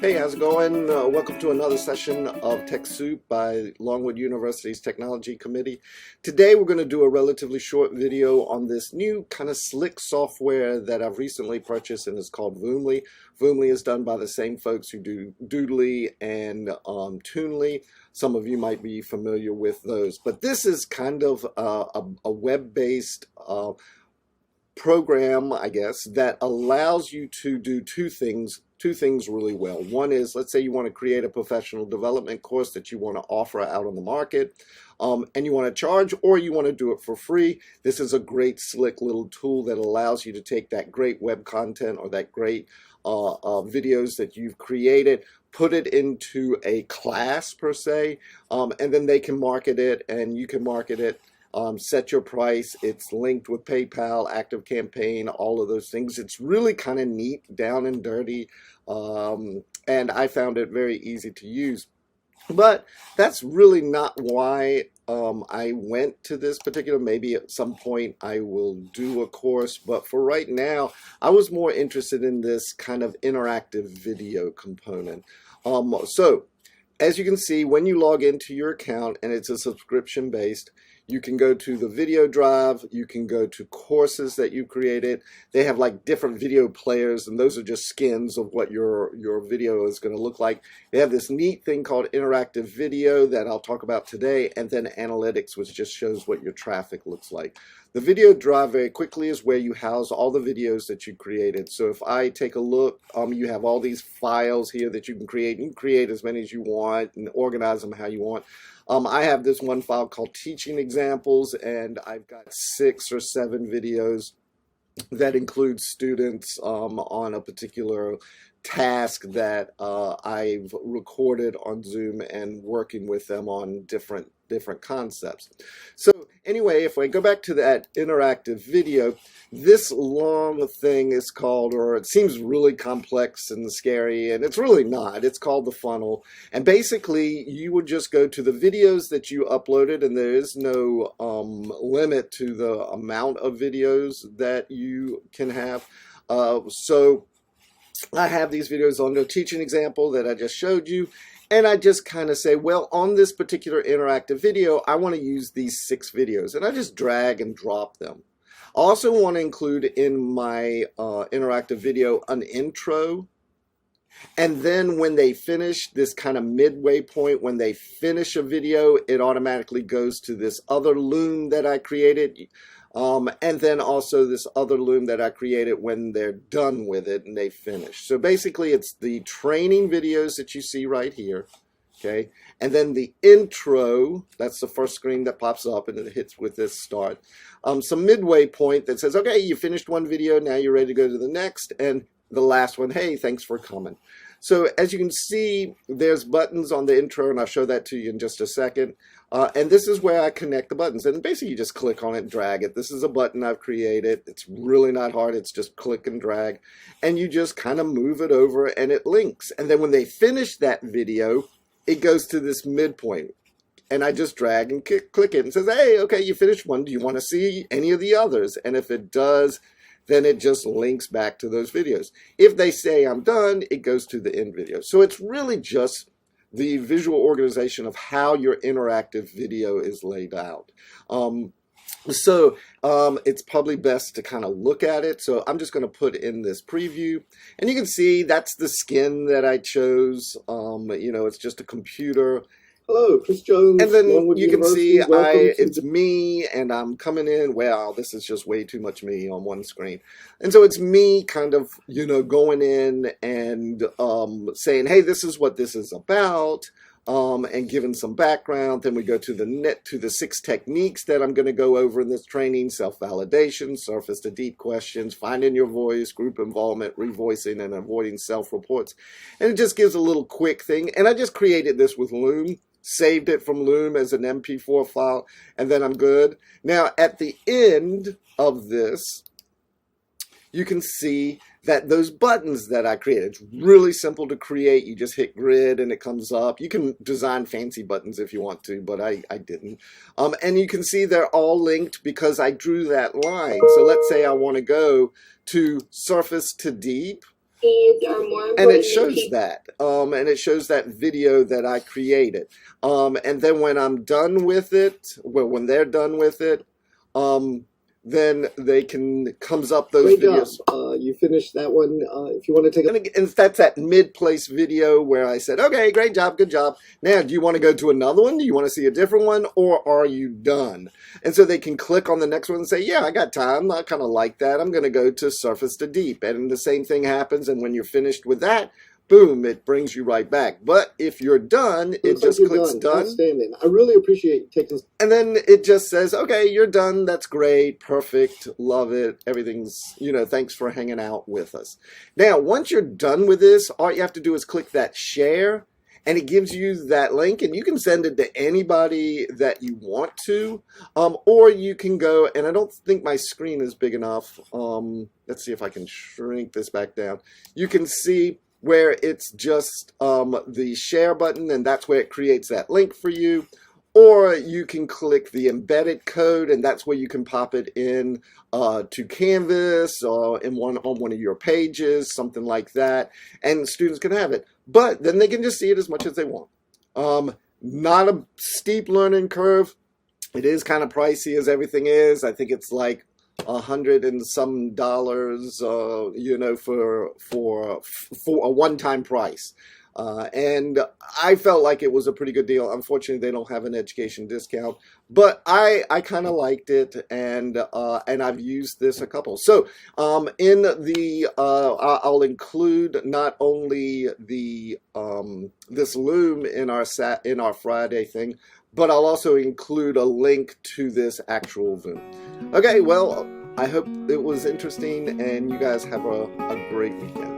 Hey, how's it going? Welcome to another session of TechSoup by Longwood University's Technology Committee. Today we're going to do a relatively short video on this new kind of slick software that I've recently purchased, and it's called Voomly. Voomly is done by the same folks who do Doodly and Toonly. Some of you might be familiar with those, but this is kind of a web-based program, I guess, that allows you to do two things really well. One is, let's say you want to create a professional development course that you want to offer out on the market, and you want to charge, or you want to do it for free. This is a great slick little tool that allows you to take that great web content or that great videos that you've created, put it into a class per se, and then they can market it and you can market it. Set your price. It's linked with PayPal, ActiveCampaign, all of those things. It's really kind of neat, down and dirty, and I found it very easy to use. But that's really not why I went to this particular. Maybe at some point I will do a course, but for right now, I was more interested in this kind of interactive video component. So, as you can see, when you log into your account and it's a subscription based, you can go to the video drive, you can go to courses that you created. They have like different video players, and those are just skins of what your video is going to look like. They have this neat thing called interactive video that I'll talk about today, and then analytics, which just shows what your traffic looks like. The video drive very quickly is where you house all the videos that you created. So if I take a look, you have all these files here that you can create. You can create as many as you want and organize them how you want. I have this one file called teaching examples, and I've got 6 or 7 videos that include students on a particular task that I've recorded on Zoom and working with them on different concepts. So anyway, if I go back to that interactive video, this long thing is called, or it seems really complex and scary, and it's really not. It's called the funnel. And basically, you would just go to the videos that you uploaded, and there is no limit to the amount of videos that you can have. So I have these videos on the teaching example that I just showed you, and I just kind of say, well, on this particular interactive video, I want to use these 6 videos, and I just drag and drop them. I also want to include in my interactive video an intro, and then when they finish this kind of midway point, when they finish a video, it automatically goes to this other loom that I created. And then also this other loom that I created when they're done with it and they finish. So basically it's the training videos that you see right here, okay? And then the intro, that's the first screen that pops up and it hits with this start. Some midway point that says, okay, you finished one video, now you're ready to go to the next. And the last one, hey, thanks for coming. So as you can see, there's buttons on the intro, and I'll show that to you in just a second. And this is where I connect the buttons. And basically, you just click on it and drag it. This is a button I've created. It's really not hard. It's just click and drag. And you just kind of move it over, and it links. And then when they finish that video, it goes to this midpoint. And I just drag and click it and says, hey, okay, you finished one. Do you want to see any of the others? And if it does, then it just links back to those videos. If they say I'm done, it goes to the end video. So it's really just the visual organization of how your interactive video is laid out. It's probably best to kind of look at it. So I'm just going to put in this preview, and you can see that's the skin that I chose. You know, it's just a computer. Hello, Chris Jones. And then you can see it's me, and I'm coming in. Wow, this is just way too much me on one screen. And so it's me kind of, you know, going in and saying, hey, this is what this is about, and giving some background. Then we go to the 6 techniques that I'm going to go over in this training: self-validation, surface to deep questions, finding your voice, group involvement, revoicing, and avoiding self-reports. And it just gives a little quick thing. And I just created this with Loom, saved it from Loom as an MP4 file, and then I'm good. Now, at the end of this, you can see that those buttons that I created, it's really simple to create. You just hit grid and it comes up. You can design fancy buttons if you want to, but I didn't. And you can see they're all linked because I drew that line. So let's say I want to go to surface to deep. Needs are more And important it shows than that. And it shows that video that I created. And then when I'm done with it, well, when they're done with it, um, then they can comes up those Great videos. job. You finished that one. If you want to take a And that's that mid-place video where I said, okay, great job, good job. Now, do you want to go to another one? Do you want to see a different one? Or are you done? And so they can click on the next one and say, yeah, I got time. I kind of like that. I'm going to go to Surface to Deep. And the same thing happens. And when you're finished with that, boom, it brings you right back. But if you're done, it just clicks done. Outstanding. I really appreciate you taking. And then it just says, okay, you're done. That's great. Perfect. Love it. Everything's, thanks for hanging out with us. Now, once you're done with this, all you have to do is click that share, and it gives you that link, and you can send it to anybody that you want to, or you can go, and I don't think my screen is big enough. Let's see if I can shrink this back down. You can see where it's just the share button, and that's where it creates that link for you. Or you can click the embedded code, and that's where you can pop it in to Canvas or on one of your pages, something like that, and students can have it. But then they can just see it as much as they want. Not a steep learning curve. It is kind of pricey as everything is. I think it's like $100 and some dollars, for a one-time price. And I felt like it was a pretty good deal. Unfortunately, they don't have an education discount, but I kind of liked it, and I've used this a couple. So in the I'll include not only the this Loom in our Friday thing, but I'll also include a link to this actual Voom. Okay, well, I hope it was interesting, and you guys have a great weekend.